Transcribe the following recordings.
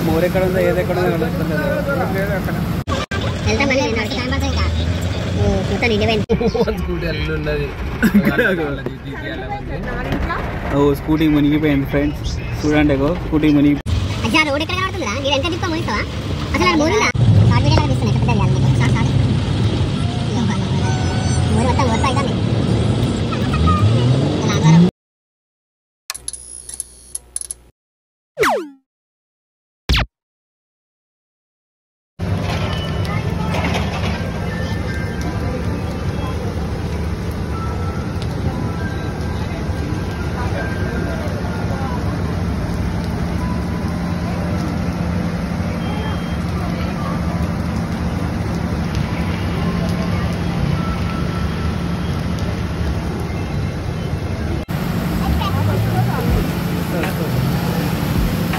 More ఎక్కడ ఉందో ఏది ఎక్కడ ఉందో స్కూటీ మునిగిపోయింది ఫ్రెండ్స్. చూడండి స్కూటీ మునిగి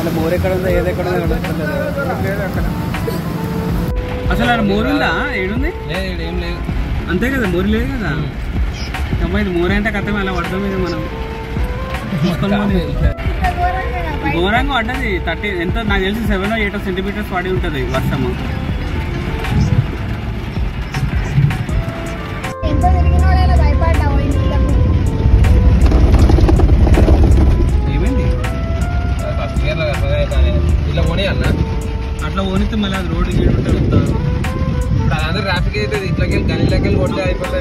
అలా మోర్ ఎక్కడ ఉందో ఏది ఎక్కడ ఉందో అసలు అక్కడ మోర్ ఉందా? ఏడుంది? ఏం లేదు. అంతే కదా, మోర్ లేదు కదా. అమ్మాయి ఇది మోర్ అంటే కథమే అలా పడతాం ఇది మనం ఘోరంగా పడ్డది. 30 ఎంత నాకు తెలిసి 7 or 8 సెంటీమీటర్స్ పడి ఉంటుంది వర్షము. అట్లా ఓనితే మళ్ళీ అది రోడ్డు గీడు ఉంటుంది. ఇప్పుడు అదంతా ట్రాఫిక్ అవుతుంది. ఇట్లకి గల్లీలకి కొట్టే అయిపోతుంది.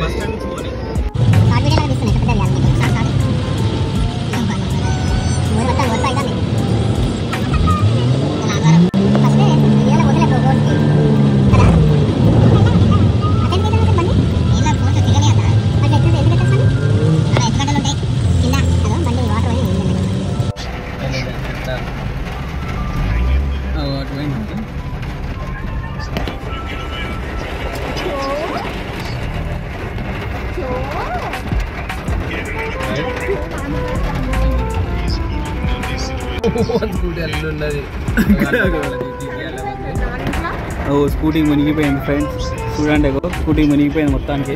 స్కూటీ మునిగిపోయింది ఫ్రెండ్స్. చూడండి స్కూటీ మునిగిపోయింది మొత్తానికి.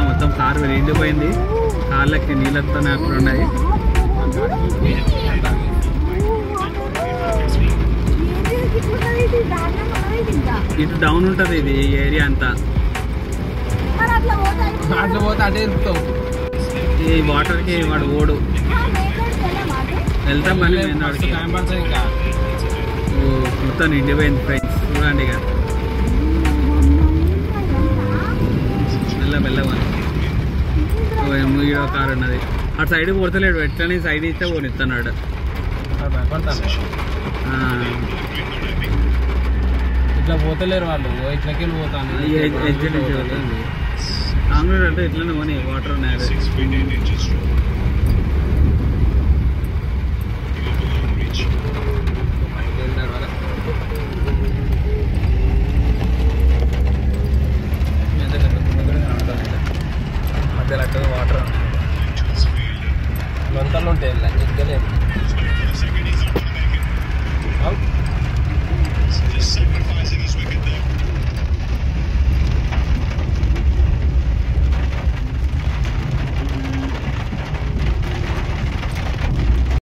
మొత్తం కారు ఎండిపోయింది. కార్లకి నీళ్ళతో అక్కడ ఉన్నాయి. ఇటు డౌన్ ఉంటుంది ఇది ఏరియా అంతా. అట్లా పోతే అటే ఇరుకుతావు. ఈ వాటర్కి వాడు ఓడు వెళ్తాం మళ్ళీ మొత్తం నిండిపోయింది ఫ్రెండ్స్. చూడండి ఇక మెల్లగా ఈడో కారు ఉన్నది. అటు సైడ్ పోతలేడు. ఎట్లనే సైడ్ ఇస్తే పోనిస్తున్నాడు. ఇట్లా పోతలేరు వాళ్ళు. ఇట్లకి పోతాను ఎడ్జ్ నుంచి పోతుంది. కాంగ్రెస్ అంటే ఇట్లనే పోనీ వాటర్ ఉన్నాయి.